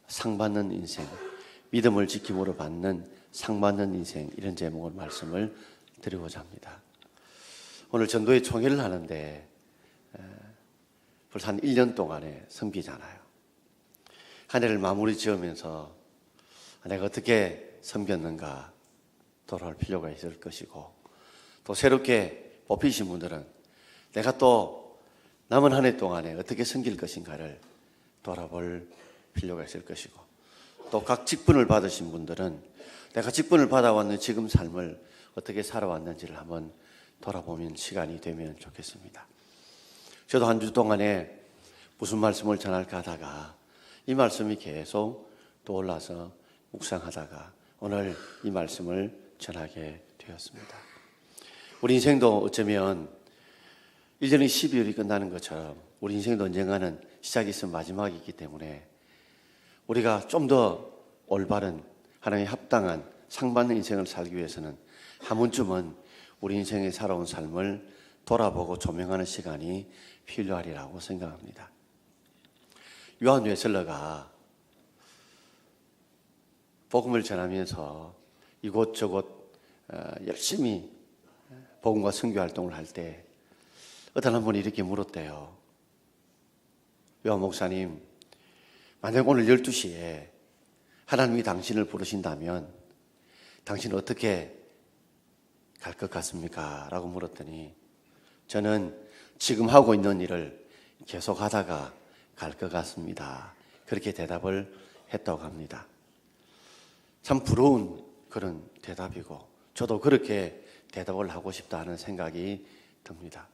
상받는 인생, 믿음을 지킴으로 받는 상받는 인생, 이런 제목으로 말씀을 드리고자 합니다. 오늘 전도회 총회를 하는데 벌써 한 1년 동안에 섬기잖아요. 한 해를 마무리 지으면서 내가 어떻게 섬겼는가 돌아올 필요가 있을 것이고, 또 새롭게 뽑히신 분들은 내가 또 남은 한 해 동안에 어떻게 섬길 것인가를 돌아볼 필요가 있을 것이고, 또 각 직분을 받으신 분들은 내가 직분을 받아왔는 지금 삶을 어떻게 살아왔는지를 한번 돌아보는 시간이 되면 좋겠습니다. 저도 한 주 동안에 무슨 말씀을 전할까 하다가 이 말씀이 계속 떠올라서 묵상하다가 오늘 이 말씀을 전하게 되었습니다. 우리 인생도 어쩌면 1년이 12월이 끝나는 것처럼 우리 인생도 언젠가는 시작이 있으면 마지막이 있기 때문에 우리가 좀 더 올바른 하나님의 합당한 상받는 인생을 살기 위해서는 한 번쯤은 우리 인생에 살아온 삶을 돌아보고 조명하는 시간이 필요하리라고 생각합니다. 요한 웨슬러가 복음을 전하면서 이곳저곳 열심히 복음과 선교 활동을 할 때 어떤 한 분이 이렇게 물었대요. 요한 목사님, 만약 오늘 12시에 하나님이 당신을 부르신다면 당신은 어떻게 갈 것 같습니까? 라고 물었더니 저는 지금 하고 있는 일을 계속 하다가 갈 것 같습니다. 그렇게 대답을 했다고 합니다. 참 부러운 그런 대답이고 저도 그렇게 대답을 하고 싶다 하는 생각이 듭니다.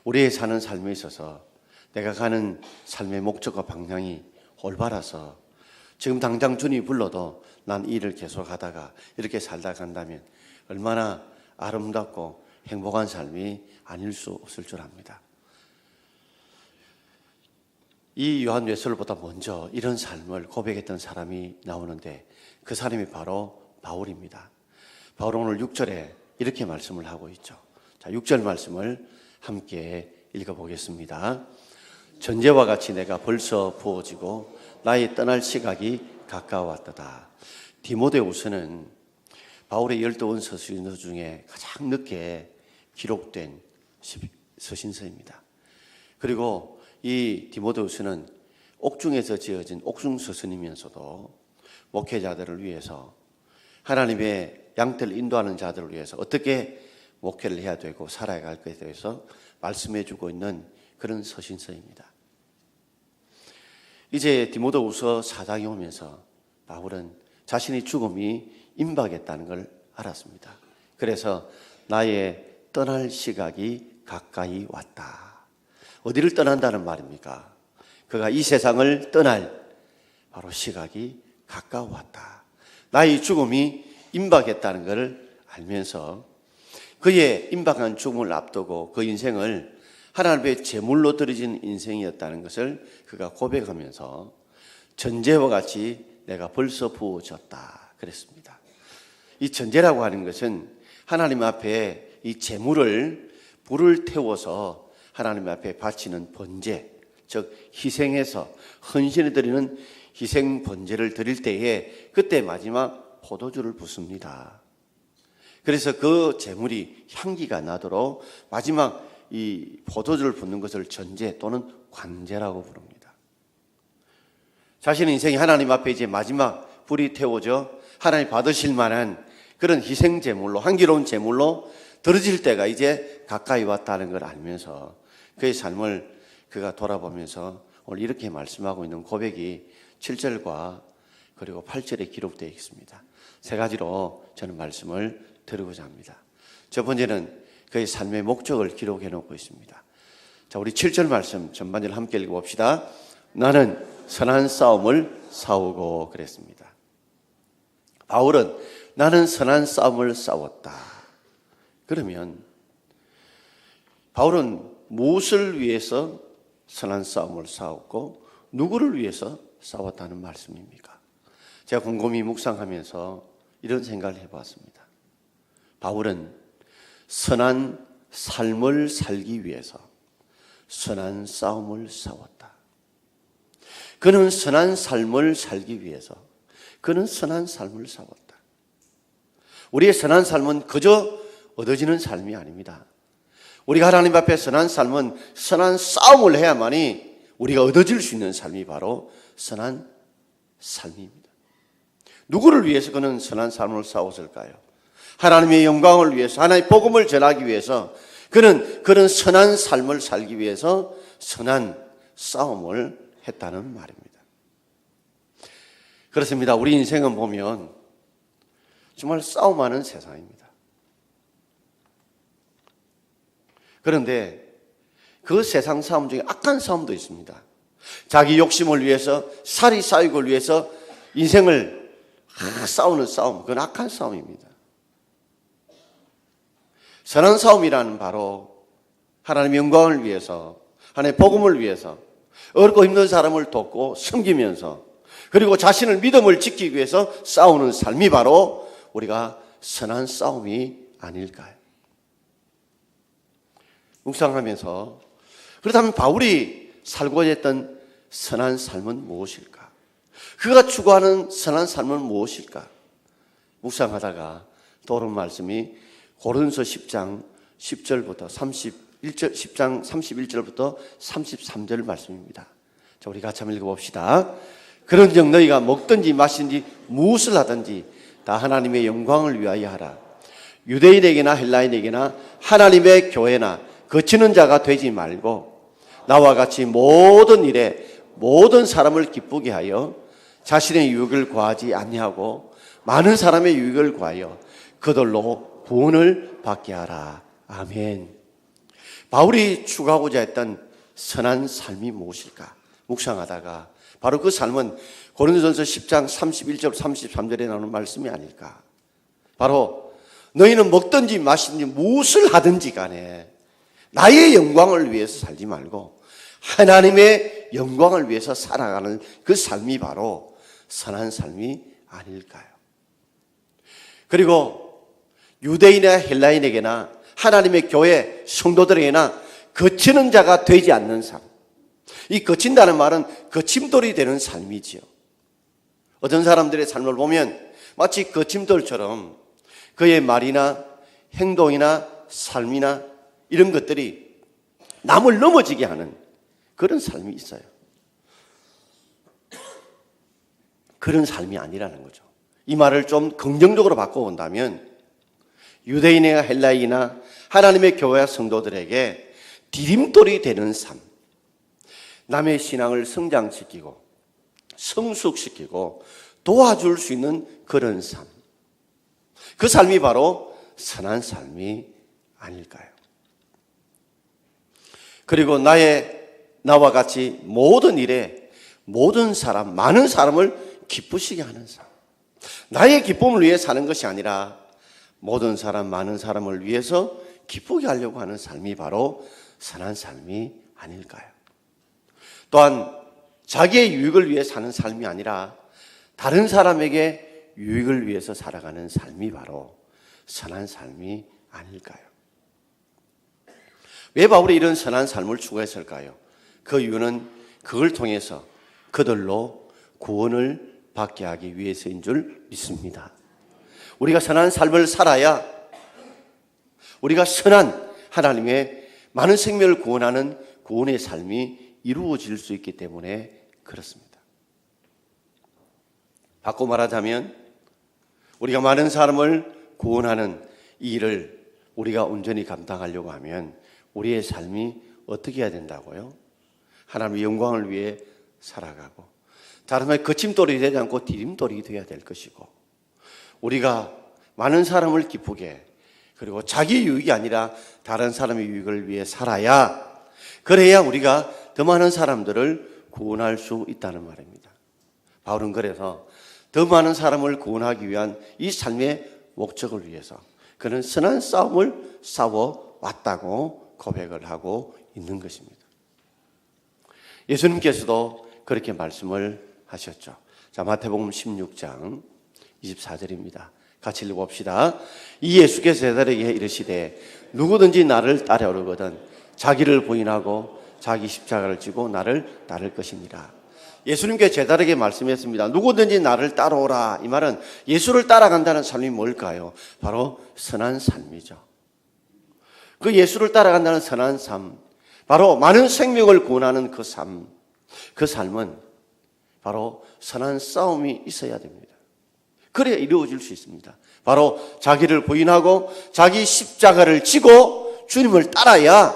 우리의 사는 삶에 있어서 내가 가는 삶의 목적과 방향이 올바라서 지금 당장 주님이 불러도 난 이 일을 계속하다가 이렇게 살다 간다면 얼마나 아름답고 행복한 삶이 아닐 수 없을 줄 압니다. 이 요한 웨슬러보다 먼저 이런 삶을 고백했던 사람이 나오는데 그 사람이 바로 바울입니다. 바울은 오늘 6절에 이렇게 말씀을 하고 있죠. 자, 6절 말씀을 함께 읽어보겠습니다. 전제와 같이 내가 벌써 부어지고 나의 떠날 시각이 가까워왔도다. 디모데후서는 바울의 12권 서신서 중에 가장 늦게 기록된 서신서입니다. 그리고 이 디모데후서는 옥중에서 지어진 옥중서신이면서도 목회자들을 위해서 하나님의 양떼를 인도하는 자들을 위해서 어떻게 목회를 해야 되고 살아야 할 것에 대해서 말씀해 주고 있는 그런 서신서입니다. 이제 디모데후서 4장에 오면서 바울은 자신의 죽음이 임박했다는 걸 알았습니다. 그래서 나의 떠날 시각이 가까이 왔다. 어디를 떠난다는 말입니까? 그가 이 세상을 떠날 바로 시각이 가까워왔다. 나의 죽음이 임박했다는 것을 알면서 그의 임박한 죽음을 앞두고 그 인생을 하나님의 제물로 드려진 인생이었다는 것을 그가 고백하면서 전제와 같이 내가 벌써 부어졌다 그랬습니다. 이 전제라고 하는 것은 하나님 앞에 이 제물을 불을 태워서 하나님 앞에 바치는 번제, 즉 희생해서 헌신해 드리는 희생 번제를 드릴 때에 그때 마지막 포도주를 붓습니다. 그래서 그 제물이 향기가 나도록 마지막 이 포도주를 붓는 것을 전제 또는 관제라고 부릅니다. 자신의 인생이 하나님 앞에 이제 마지막 불이 태워져 하나님 받으실 만한 그런 희생 제물로, 향기로운 제물로 드려질 때가 이제 가까이 왔다는 걸 알면서 그의 삶을 그가 돌아보면서 오늘 이렇게 말씀하고 있는 고백이 7절과 그리고 8절에 기록되어 있습니다. 세 가지로 저는 말씀을 드리고자 합니다. 첫 번째는 그의 삶의 목적을 기록해 놓고 있습니다. 자, 우리 7절 말씀 전반절 함께 읽어봅시다. 나는 선한 싸움을 싸우고 그랬습니다. 바울은 나는 선한 싸움을 싸웠다. 그러면 바울은 무엇을 위해서 선한 싸움을 싸웠고 누구를 위해서 싸웠다는 말씀입니까? 제가 곰곰이 묵상하면서 이런 생각을 해봤습니다. 바울은 선한 삶을 살기 위해서 선한 싸움을 싸웠다. 그는 선한 삶을 살기 위해서 그는 선한 삶을 싸웠다. 우리의 선한 삶은 그저 얻어지는 삶이 아닙니다. 우리가 하나님 앞에 선한 삶은 선한 싸움을 해야만이 우리가 얻어질 수 있는 삶이 바로 선한 삶입니다. 누구를 위해서 그는 선한 삶을 싸웠을까요? 하나님의 영광을 위해서, 하나님의 복음을 전하기 위해서 그는 그런 선한 삶을 살기 위해서 선한 싸움을 했다는 말입니다. 그렇습니다. 우리 인생은 보면 정말 싸움하는 세상입니다. 그런데 그 세상 싸움 중에 악한 싸움도 있습니다. 자기 욕심을 위해서, 살이 쌓이고 위해서 인생을 싸우는 싸움, 그건 악한 싸움입니다. 선한 싸움이라는 바로 하나님의 영광을 위해서, 하나님의 복음을 위해서 어렵고 힘든 사람을 돕고 섬기면서 그리고 자신의 믿음을 지키기 위해서 싸우는 삶이 바로 우리가 선한 싸움이 아닐까요? 묵상하면서 그렇다면 바울이 살고자 했던 선한 삶은 무엇일까? 그가 추구하는 선한 삶은 무엇일까? 묵상하다가 떠오른 말씀이 고린도서 10장 10절부터 31절, 10장 31절부터 33절 말씀입니다. 자, 우리 같이 한번 읽어봅시다. 그런즉 너희가 먹든지 마시든지 무엇을 하든지 다 하나님의 영광을 위하여 하라. 유대인에게나 헬라인에게나 하나님의 교회나 거치는 자가 되지 말고 나와 같이 모든 일에 모든 사람을 기쁘게 하여 자신의 유익을 구하지 아니하고 많은 사람의 유익을 구하여 그들로 구원을 받게 하라. 아멘. 바울이 추구하고자 했던 선한 삶이 무엇일까? 묵상하다가 바로 그 삶은 고린도전서 10장 31절 33절에 나오는 말씀이 아닐까? 바로 너희는 먹든지 마시든지 무엇을 하든지 간에 나의 영광을 위해서 살지 말고 하나님의 영광을 위해서 살아가는 그 삶이 바로 선한 삶이 아닐까요? 그리고 유대인이나 헬라인에게나 하나님의 교회 성도들에게나 거치는 자가 되지 않는 삶. 이 거친다는 말은 거침돌이 되는 삶이지요. 어떤 사람들의 삶을 보면 마치 거침돌처럼 그의 말이나 행동이나 삶이나 이런 것들이 남을 넘어지게 하는 그런 삶이 있어요. 그런 삶이 아니라는 거죠. 이 말을 좀 긍정적으로 바꿔본다면 유대인이나 헬라인이나 하나님의 교회와 성도들에게 디딤돌이 되는 삶, 남의 신앙을 성장시키고 성숙시키고 도와줄 수 있는 그런 삶, 그 삶이 바로 선한 삶이 아닐까요? 그리고 나와 같이 모든 일에 모든 사람, 많은 사람을 기쁘시게 하는 삶, 나의 기쁨을 위해 사는 것이 아니라 모든 사람, 많은 사람을 위해서 기쁘게 하려고 하는 삶이 바로 선한 삶이 아닐까요? 또한 자기의 유익을 위해 사는 삶이 아니라 다른 사람에게 유익을 위해서 살아가는 삶이 바로 선한 삶이 아닐까요? 왜 바울이 이런 선한 삶을 추구했을까요? 그 이유는 그걸 통해서 그들로 구원을 받게 하기 위해서인 줄 믿습니다. 우리가 선한 삶을 살아야 우리가 선한 하나님의 많은 생명을 구원하는 구원의 삶이 이루어질 수 있기 때문에 그렇습니다. 바꿔 말하자면 우리가 많은 사람을 구원하는 이 일을 우리가 온전히 감당하려고 하면 우리의 삶이 어떻게 해야 된다고요? 하나님의 영광을 위해 살아가고 다른 말 거침돌이 되지 않고 디딤돌이 되어야 될 것이고 우리가 많은 사람을 기쁘게 그리고 자기 유익이 아니라 다른 사람의 유익을 위해 살아야 그래야 우리가 더 많은 사람들을 구원할 수 있다는 말입니다. 바울은 그래서 더 많은 사람을 구원하기 위한 이 삶의 목적을 위해서 그는 선한 싸움을 싸워왔다고 고백을 하고 있는 것입니다. 예수님께서도 그렇게 말씀을 하셨죠. 자, 마태복음 16장 24절입니다. 같이 읽어봅시다. 이 예수께서 제자들에게 이르시되 누구든지 나를 따르거든 자기를 부인하고 자기 십자가를 지고 나를 따를 것이니라. 예수님께 제자에게 말씀했습니다. 누구든지 나를 따라오라. 이 말은 예수를 따라간다는 삶이 뭘까요? 바로 선한 삶이죠. 그 예수를 따라간다는 선한 삶, 바로 많은 생명을 구원하는 그 삶, 그 삶은 바로 선한 싸움이 있어야 됩니다. 그래야 이루어질 수 있습니다. 바로 자기를 부인하고 자기 십자가를 지고 주님을 따라야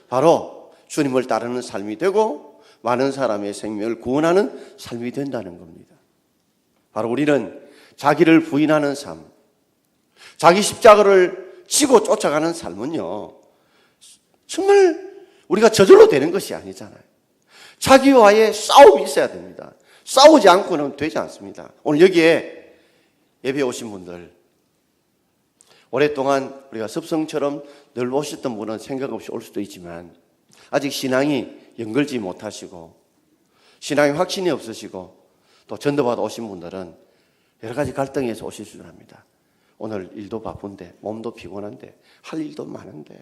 바로 주님을 따르는 삶이 되고 많은 사람의 생명을 구원하는 삶이 된다는 겁니다. 바로 우리는 자기를 부인하는 삶, 자기 십자가를 지고 쫓아가는 삶은요, 정말 우리가 저절로 되는 것이 아니잖아요. 자기와의 싸움이 있어야 됩니다. 싸우지 않고는 되지 않습니다. 오늘 여기에 예배 오신 분들, 오랫동안 우리가 습성처럼 늘 오셨던 분은 생각 없이 올 수도 있지만 아직 신앙이 연결지 못하시고 신앙의 확신이 없으시고 또 전도받아 오신 분들은 여러 가지 갈등에서 오실 줄 압니다. 오늘 일도 바쁜데 몸도 피곤한데 할 일도 많은데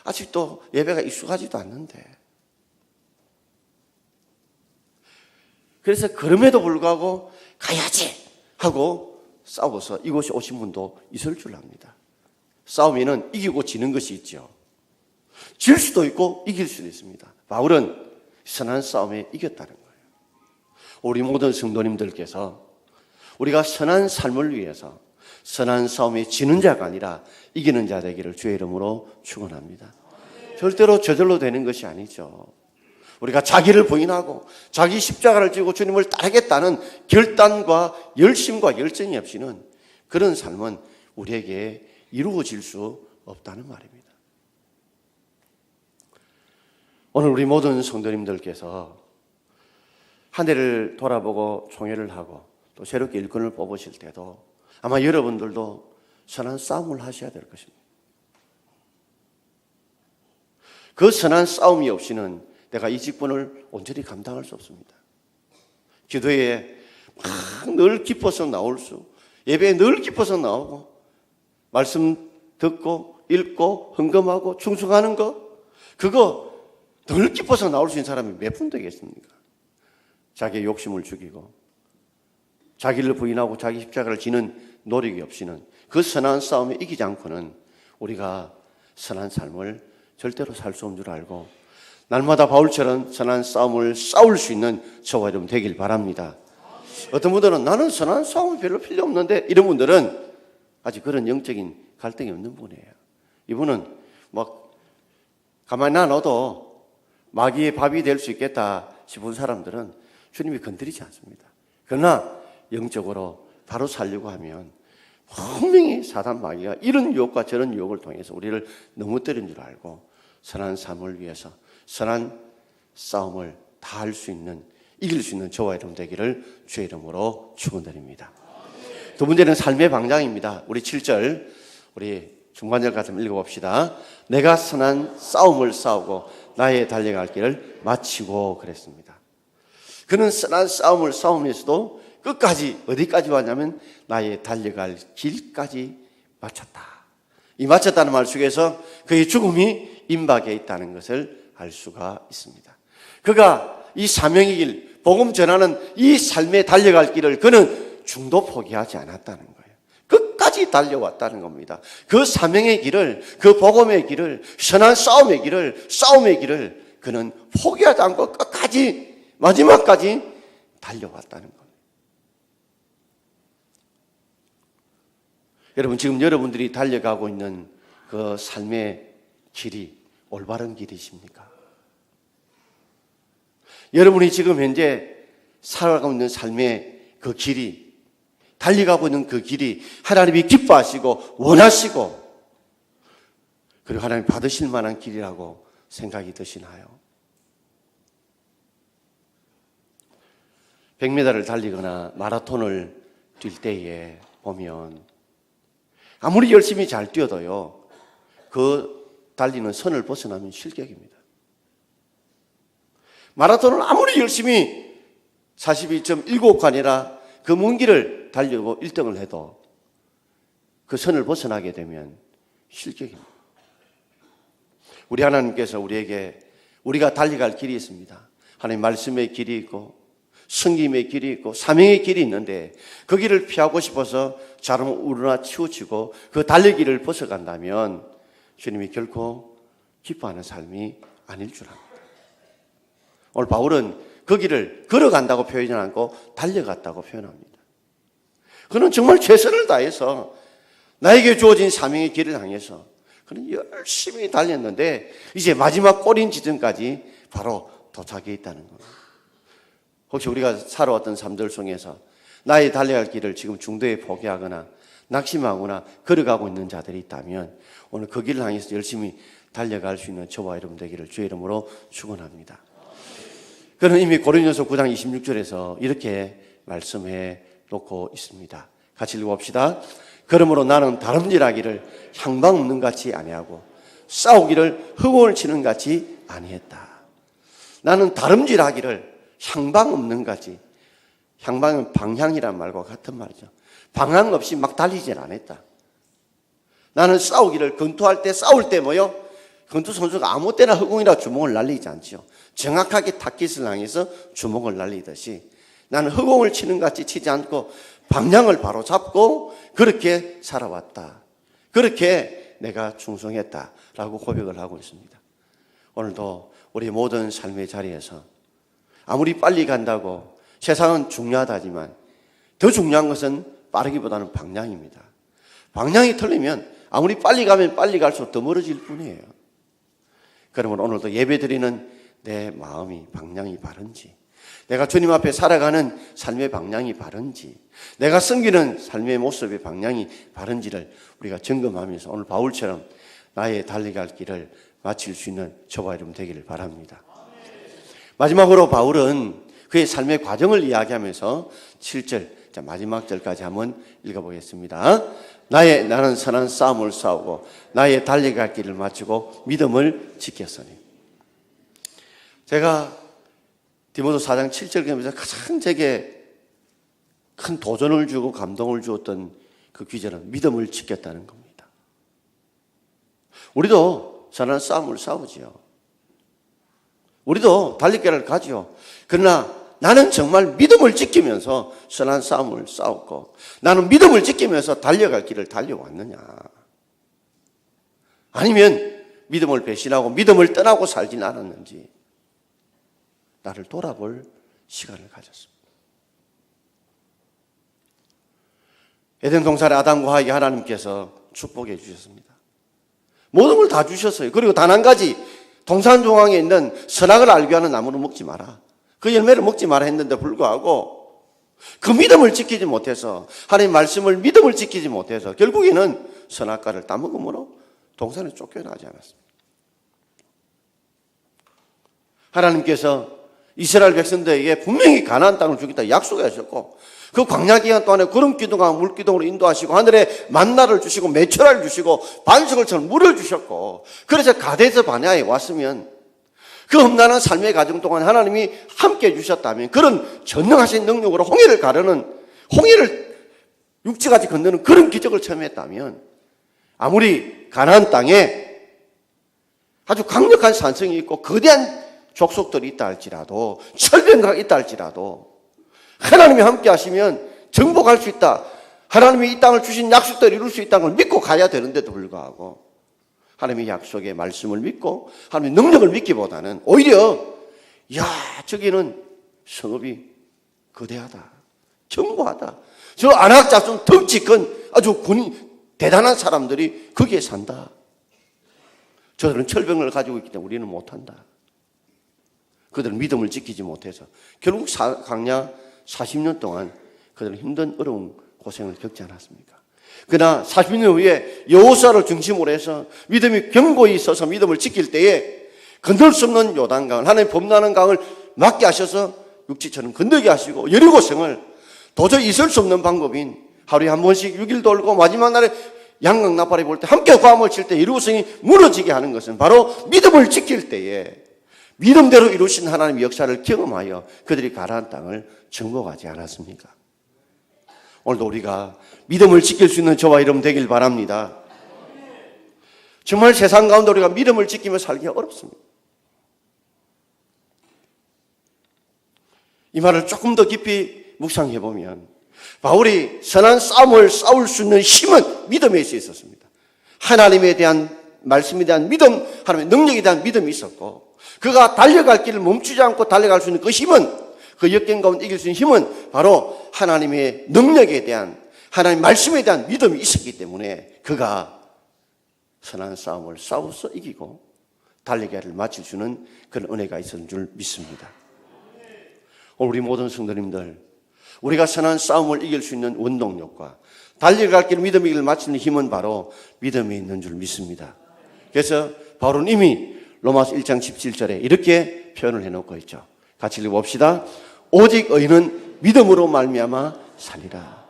아직도 예배가 익숙하지도 않는데 그래서 그럼에도 불구하고 가야지 하고 싸워서 이곳에 오신 분도 있을 줄 압니다. 싸우면은 이기고 지는 것이 있죠. 질 수도 있고 이길 수도 있습니다. 바울은 선한 싸움에 이겼다는 거예요. 우리 모든 성도님들께서 우리가 선한 삶을 위해서 선한 싸움에 지는 자가 아니라 이기는 자 되기를 주의 이름으로 축원합니다. 절대로 저절로 되는 것이 아니죠. 우리가 자기를 부인하고 자기 십자가를 지고 주님을 따르겠다는 결단과 열심과 열정이 없이는 그런 삶은 우리에게 이루어질 수 없다는 말입니다. 오늘 우리 모든 성도님들께서 한 해를 돌아보고 총회를 하고 또 새롭게 일꾼을 뽑으실 때도 아마 여러분들도 선한 싸움을 하셔야 될 것입니다. 그 선한 싸움이 없이는 내가 이 직분을 온전히 감당할 수 없습니다. 기도에 막 늘 깊어서 나올 수, 예배에 늘 깊어서 나오고 말씀 듣고 읽고 헌금하고 충성하는 거, 그거 늘 깊어서 나올 수 있는 사람이 몇 분 되겠습니까? 자기의 욕심을 죽이고 자기를 부인하고 자기 십자가를 지는 노력이 없이는 그 선한 싸움에 이기지 않고는 우리가 선한 삶을 절대로 살 수 없는 줄 알고 날마다 바울처럼 선한 싸움을 싸울 수 있는 저와 여러분 되길 바랍니다. 어떤 분들은 나는 선한 싸움이 별로 필요 없는데 이런 분들은 아직 그런 영적인 갈등이 없는 분이에요. 이분은 막 가만히 놔둬도 마귀의 밥이 될 수 있겠다 싶은 사람들은 주님이 건드리지 않습니다. 그러나 영적으로 바로 살려고 하면 분명히 사단 마귀가 이런 유혹과 저런 유혹을 통해서 우리를 넘어뜨린 줄 알고 선한 삶을 위해서 선한 싸움을 다 할 수 있는, 이길 수 있는 저와 여러분 되기를 주의 이름으로 축원드립니다. 두 번째는 삶의 방장입니다. 우리 7절 우리 중간절 같이 읽어봅시다. 내가 선한 싸움을 싸우고 나의 달려갈 길을 마치고 그랬습니다. 그는 선한 싸움을 싸우면서도 끝까지 어디까지 왔냐면 나의 달려갈 길까지 마쳤다. 이 마쳤다는 말 속에서 그의 죽음이 임박해 있다는 것을 알 수가 있습니다. 그가 이 사명의 길, 복음 전하는 이 삶에 달려갈 길을 그는 중도 포기하지 않았다는 거예요. 끝까지 달려왔다는 겁니다. 그 사명의 길을, 그 복음의 길을, 선한 싸움의 길을 그는 포기하지 않고 끝까지 마지막까지 달려왔다는 겁니다. 여러분, 지금 여러분들이 달려가고 있는 그 삶의 길이 올바른 길이십니까? 여러분이 지금 현재 살아가고 있는 삶의 그 길이, 달려가고 있는 그 길이 하나님이 기뻐하시고 원하시고 그리고 하나님이 받으실 만한 길이라고 생각이 드시나요? 100m를 달리거나 마라톤을 뛸 때에 보면 아무리 열심히 잘 뛰어도요, 그 달리는 선을 벗어나면 실격입니다. 마라톤을 아무리 열심히 42.195칸이라 그 먼 길을 달리고 1등을 해도 그 선을 벗어나게 되면 실격입니다. 우리 하나님께서 우리에게 우리가 달려갈 길이 있습니다. 하나님 말씀의 길이 있고 성김의 길이 있고 사명의 길이 있는데 그 길을 피하고 싶어서 잘못 우러나 치우치고 그 달리기를 벗어간다면 주님이 결코 기뻐하는 삶이 아닐 줄 압니다. 오늘 바울은 그 길을 걸어간다고 표현하지 않고 달려갔다고 표현합니다. 그는 정말 최선을 다해서 나에게 주어진 사명의 길을 향해서 그는 열심히 달렸는데 이제 마지막 꼬린 지점까지 바로 도착해 있다는 겁니다. 혹시 우리가 살아왔던 삶들 속에서 나의 달려갈 길을 지금 중도에 포기하거나 낙심하거나 걸어가고 있는 자들이 있다면 오늘 그 길을 향해서 열심히 달려갈 수 있는 저와 여러분 되기를 주의 이름으로 축원합니다. 그는 이미 고린도서 9장 26절에서 이렇게 말씀해 놓고 있습니다. 같이 읽어봅시다. 그러므로 나는 다름질하기를 향방 없는 같이 아니하고 싸우기를 흑원을 치는 같이 아니했다. 나는 다름질하기를 향방 없는 같이, 향방은 방향이란 말과 같은 말이죠. 방향 없이 막 달리질 않았다. 나는 싸우기를 권투할 때 싸울 때 뭐요? 권투 선수가 아무 때나 허공이라 주먹을 날리지 않지요. 정확하게 타깃을 향해서 주먹을 날리듯이 나는 허공을 치는 같이 치지 않고 방향을 바로 잡고 그렇게 살아왔다. 그렇게 내가 충성했다라고 고백을 하고 있습니다. 오늘도 우리 모든 삶의 자리에서 아무리 빨리 간다고 세상은 중요하다지만 더 중요한 것은 빠르기보다는 방향입니다. 방향이 틀리면 아무리 빨리 가면 빨리 갈수록 더 멀어질 뿐이에요. 그러면 오늘도 예배드리는 내 마음이 방향이 바른지, 내가 주님 앞에 살아가는 삶의 방향이 바른지, 내가 섬기는 삶의 모습의 방향이 바른지를 우리가 점검하면서 오늘 바울처럼 나의 달려갈 길을 마칠 수 있는 저와 여러분 되기를 바랍니다. 마지막으로 바울은 그의 삶의 과정을 이야기하면서 7절, 마지막 절까지 한번 읽어보겠습니다. 나는 선한 싸움을 싸우고 나의 달려갈 길을 마치고 믿음을 지켰으니. 제가 디모데 4장 7절 보면서 가장 제게 큰 도전을 주고 감동을 주었던 그 귀절은 믿음을 지켰다는 겁니다. 우리도 선한 싸움을 싸우지요. 우리도 달리기를 가지요. 그러나 나는 정말 믿음을 지키면서 선한 싸움을 싸웠고 나는 믿음을 지키면서 달려갈 길을 달려왔느냐, 아니면 믿음을 배신하고 믿음을 떠나고 살진 않았는지 나를 돌아볼 시간을 가졌습니다. 에덴 동산의 아담과 하와에게 하나님께서 축복해 주셨습니다. 모든 걸 다 주셨어요. 그리고 단 한 가지, 동산 중앙에 있는 선악을 알게 하는 나무를 먹지 마라, 그 열매를 먹지 마라 했는데 불구하고 그 믿음을 지키지 못해서, 하나님 말씀을 믿음을 지키지 못해서 결국에는 선악과를 따먹음으로 동산에 쫓겨나지 않았습니다. 하나님께서 이스라엘 백성들에게 분명히 가나안 땅을 주겠다 약속하셨고 그 광야 기간 동안에 구름 기둥과 물 기둥으로 인도하시고 하늘에 만나를 주시고 메추라를 주시고 반석을처럼 물을 주셨고, 그래서 가데스 바네아에 왔으면 그 험난한 삶의 과정 동안 하나님이 함께 해주셨다면, 그런 전능하신 능력으로 홍해를 가르는, 홍해를 육지까지 건너는 그런 기적을 처음 했다면, 아무리 가나안 땅에 아주 강력한 산성이 있고 거대한 족속들이 있다 할지라도, 철병가가 있다 할지라도 하나님이 함께 하시면 정복할 수 있다, 하나님이 이 땅을 주신 약속대로 이룰 수 있다는 걸 믿고 가야 되는데도 불구하고 하나님의 약속의 말씀을 믿고 하나님의 능력을 믿기보다는 오히려 저기는 성읍이 거대하다, 견고하다, 저 안악 자손 덩치 큰 아주 대단한 사람들이 거기에 산다, 저들은 철병을 가지고 있기 때문에 우리는 못한다. 그들은 믿음을 지키지 못해서 결국 광야 40년 동안 그들은 힘든 어려운 고생을 겪지 않았습니까? 그러나 40년 후에 여호수아를 중심으로 해서 믿음이 견고히 서서 믿음을 지킬 때에 건널 수 없는 요단강을, 하나님 범람하는 강을 막게 하셔서 육지처럼 건너게 하시고, 여리고성을 도저히 있을 수 없는 방법인 하루에 한 번씩 6일 돌고 마지막 날에 양강 나팔이 볼 때 함께 고함을 칠 때 여리고성이 무너지게 하는 것은 바로 믿음을 지킬 때에 믿음대로 이루신 하나님의 역사를 경험하여 그들이 가나안 땅을 정복하지 않았습니까? 오늘도 우리가 믿음을 지킬 수 있는 저와 여러분 되길 바랍니다. 정말 세상 가운데 우리가 믿음을 지키며 살기가 어렵습니다. 이 말을 조금 더 깊이 묵상해 보면 바울이 선한 싸움을 싸울 수 있는 힘은 믿음에 있었습니다. 하나님에 대한 말씀에 대한 믿음, 하나님의 능력에 대한 믿음이 있었고, 그가 달려갈 길을 멈추지 않고 달려갈 수 있는 그 힘은, 그 역경 가운데 이길 수 있는 힘은 바로 하나님의 능력에 대한, 하나님의 말씀에 대한 믿음이 있었기 때문에 그가 선한 싸움을 싸워서 이기고 달리기를 마칠 수 있는 그런 은혜가 있었는 줄 믿습니다. 오늘 우리 모든 성도님들, 우리가 선한 싸움을 이길 수 있는 원동력과 달려갈 길 믿음의 길을 마치는 힘은 바로 믿음에 있는 줄 믿습니다. 그래서 바울은 이미 로마서 1장 17절에 이렇게 표현을 해놓고 있죠. 같이 읽어봅시다. 오직 의인은 믿음으로 말미암아 살리라.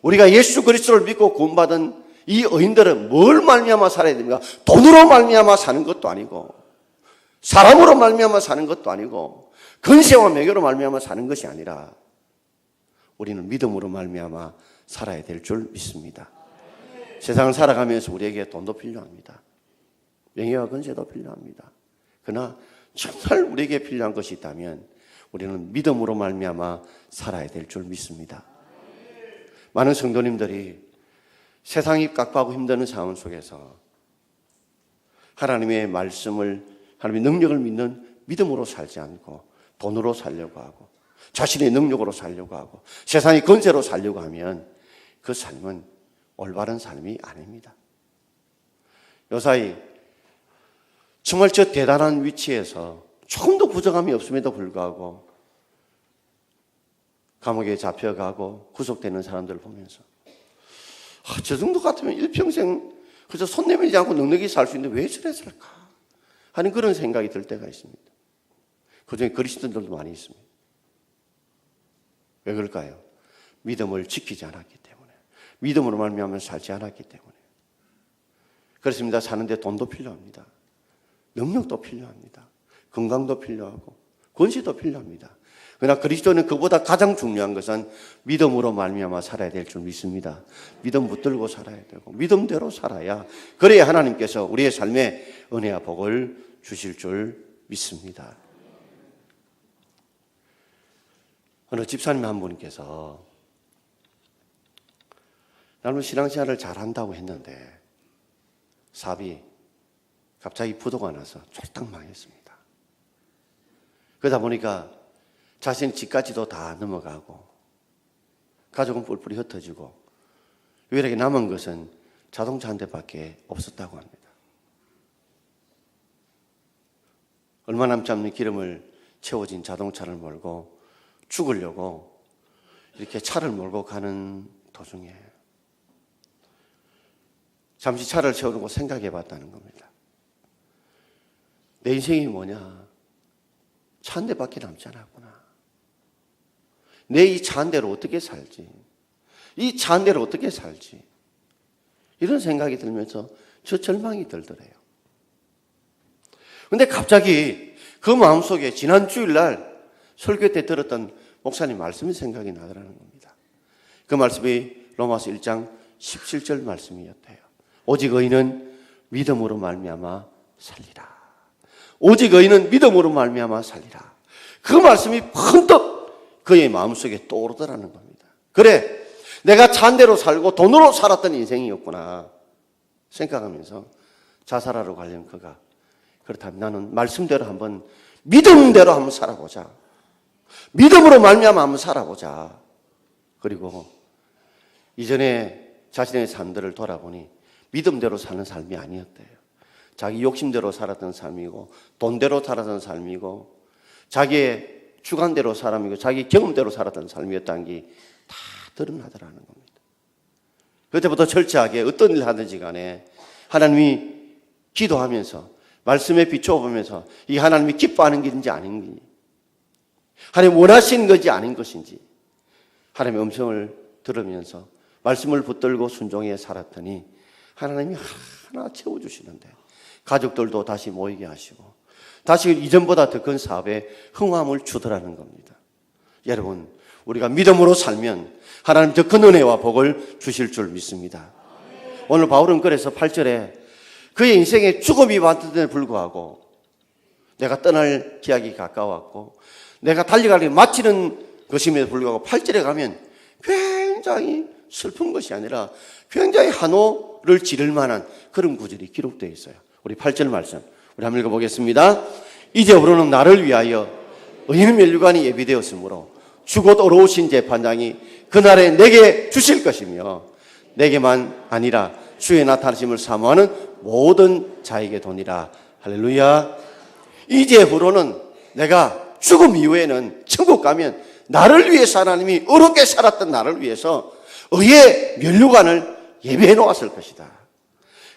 우리가 예수 그리스도를 믿고 구원받은 이 의인들은 뭘 말미암아 살아야 됩니까? 돈으로 말미암아 사는 것도 아니고, 사람으로 말미암아 사는 것도 아니고, 근세와 명예로 말미암아 사는 것이 아니라 우리는 믿음으로 말미암아 살아야 될 줄 믿습니다. 세상을 살아가면서 우리에게 돈도 필요합니다. 명예와 근세도 필요합니다. 그러나 정말 우리에게 필요한 것이 있다면 우리는 믿음으로 말미암아 살아야 될 줄 믿습니다. 많은 성도님들이 세상이 깍박하고 힘드는 상황 속에서 하나님의 말씀을, 하나님의 능력을 믿는 믿음으로 살지 않고 돈으로 살려고 하고 자신의 능력으로 살려고 하고 세상의 권세로 살려고 하면 그 삶은 올바른 삶이 아닙니다. 요사이 정말 저 대단한 위치에서 조금도 부정함이 없음에도 불구하고 감옥에 잡혀가고 구속되는 사람들을 보면서 저 정도 같으면 일평생 그저 손 내밀지 않고 넉넉히 살 수 있는데 왜 저랬을까 하는 그런 생각이 들 때가 있습니다. 그중에 그리스도인들도 많이 있습니다. 왜 그럴까요? 믿음을 지키지 않았기 때문에, 믿음으로 말미암아 살지 않았기 때문에. 그렇습니다. 사는데 돈도 필요합니다. 능력도 필요합니다. 건강도 필요하고 권세도 필요합니다. 그러나 그리스도는 그보다 가장 중요한 것은 믿음으로 말미암아 살아야 될 줄 믿습니다. 믿음 붙들고 살아야 되고 믿음대로 살아야, 그래야 하나님께서 우리의 삶에 은혜와 복을 주실 줄 믿습니다. 어느 집사님 한 분께서 나는 신앙생활을 잘한다고 했는데 사업이 갑자기 부도가 나서 쫄딱 망했습니다. 그러다 보니까 자신 집까지도 다 넘어가고 가족은 뿔뿔이 흩어지고 유일하게 남은 것은 자동차 한 대밖에 없었다고 합니다. 얼마 남지 않는 기름을 채워진 자동차를 몰고 죽으려고 이렇게 차를 몰고 가는 도중에 잠시 차를 세워놓고 생각해 봤다는 겁니다. 내 인생이 뭐냐? 차 한 대밖에 남지 않았구나. 내 이 차 한 대로 어떻게 살지? 이 차 한 대로 어떻게 살지? 이런 생각이 들면서 저 절망이 들더래요. 근데 갑자기 그 마음속에 지난 주일날 설교 때 들었던 목사님 말씀이 생각이 나더라는 겁니다. 그 말씀이 로마서 1장 17절 말씀이었대요. 오직 의인은 믿음으로 말미암아 살리라. 오직 의인은 믿음으로 말미암아 살리라. 그 말씀이 번뜩 그의 마음속에 떠오르더라는 겁니다. 그래, 내가 차 한 대로 살고 돈으로 살았던 인생이었구나 생각하면서 자살하러 가려는 그가, 그렇다면 나는 말씀대로 한번, 믿음대로 한번 살아보자. 믿음으로 말미암아 한번 살아보자. 그리고 이전에 자신의 삶들을 돌아보니 믿음대로 사는 삶이 아니었대요. 자기 욕심대로 살았던 삶이고 돈대로 살았던 삶이고 자기의 주관대로 살았고 자기 경험대로 살았던 삶이었다는 게 다 드러나더라는 겁니다. 그때부터 철저하게 어떤 일을 하든지 간에 하나님이 기도하면서 말씀에 비춰보면서 이 하나님이 기뻐하는 길인지 아닌지, 하나님 원하시는 것이 아닌 것인지 하나님의 음성을 들으면서 말씀을 붙들고 순종해 살았더니 하나님이 하나 채워주시는데 가족들도 다시 모이게 하시고 다시 이전보다 더 큰 사업에 흥함을 주더라는 겁니다. 여러분, 우리가 믿음으로 살면 하나님 더 큰 은혜와 복을 주실 줄 믿습니다. 오늘 바울은 그래서 8절에 그의 인생에 죽음이 왔는데 불구하고 내가 떠날 기약이 가까웠고 내가 달려가려고 마치는 것임에도 불구하고 8절에 가면 굉장히 슬픈 것이 아니라 굉장히 한호를 지를 만한 그런 구절이 기록되어 있어요. 우리 8절 말씀 우리 한번 읽어보겠습니다. 이제부로는 나를 위하여 의인 면류관이 예비되었으므로 주곧 어려우신 재판장이 그날에 내게 주실 것이며 내게만 아니라 주의 나타나심을 사모하는 모든 자에게 도니라. 할렐루야. 이제부로는 내가 죽음 이후에는 천국 가면 나를 위해서 하나님이 어렵게 살았던 나를 위해서 의의 면류관을 예비해 놓았을 것이다.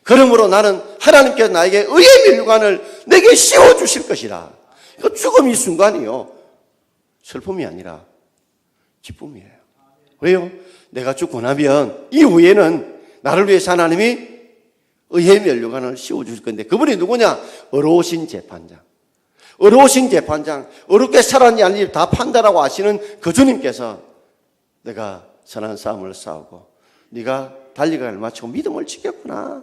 그러므로 나는 하나님께서 나에게 의의 면류관을 내게 씌워주실 것이라. 그 죽음이 순간이요, 슬픔이 아니라 기쁨이에요. 왜요? 내가 죽고 나면 이후에는 나를 위해서 하나님이 의의 면류관을 씌워주실 건데 그분이 누구냐? 어려우신 재판장. 어려우신 재판장, 어렵게 살았니 아닌지 다 판단하고 아시는 그 주님께서 내가 선한 싸움을 싸우고 네가 달리가를 마치고 믿음을 지켰구나,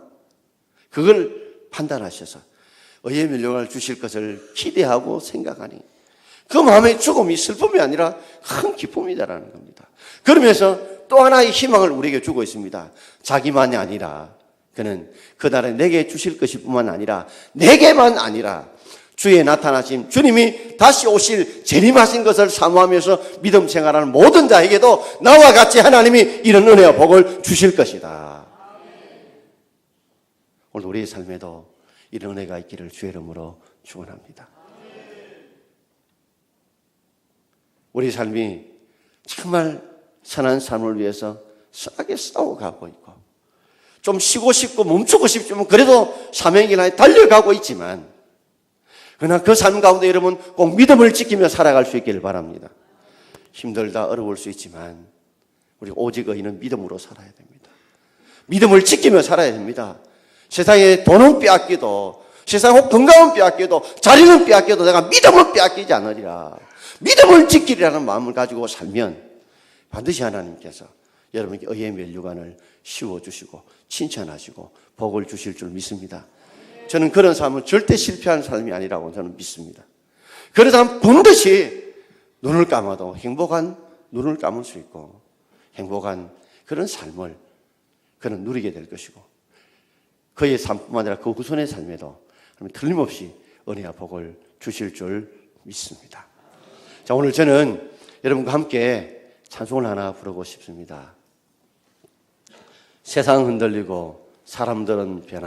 그걸 판단하셔서 의의 면류관을 주실 것을 기대하고 생각하니 그 마음의 죽음이 슬픔이 아니라 큰 기쁨이다라는 겁니다. 그러면서 또 하나의 희망을 우리에게 주고 있습니다. 자기만이 아니라 그는 그날에 내게 주실 것일 뿐만 아니라 내게만 아니라 주의 나타나심, 주님이 다시 오실 재림하신 것을 사모하면서 믿음 생활하는 모든 자에게도 나와 같이 하나님이 이런 은혜와 복을 주실 것이다. 오늘 우리의 삶에도 이런 은혜가 있기를 주의 이름으로 축원합니다. 우리 삶이 정말 선한 삶을 위해서 선하게 싸워가고 있고 좀 쉬고 싶고 멈추고 싶지만 그래도 사명을 향해 달려가고 있지만 그러나 그 삶 가운데 여러분 꼭 믿음을 지키며 살아갈 수 있기를 바랍니다. 힘들다 어려울 수 있지만 우리 오직 의인은 믿음으로 살아야 됩니다. 믿음을 지키며 살아야 됩니다. 세상에 돈은 빼앗기도 세상 혹 건강은 빼앗기도 자리는 빼앗기도 내가 믿음을 빼앗기지 않으리라. 믿음을 지키리라는 마음을 가지고 살면 반드시 하나님께서 여러분에게 의의 면류관을 씌워주시고 칭찬하시고 복을 주실 줄 믿습니다. 저는 그런 삶은 절대 실패하는 삶이 아니라고 저는 믿습니다. 그런 사람 반드시 눈을 감아도 행복한 눈을 감을 수 있고 행복한 그런 삶을 그는 누리게 될 것이고 그의 삶뿐만 아니라 그 후손의 삶에도 틀림없이 은혜와 복을 주실 줄 믿습니다. 자, 오늘 저는 여러분과 함께 찬송을 하나 부르고 싶습니다. 세상 흔들리고 사람들은 변화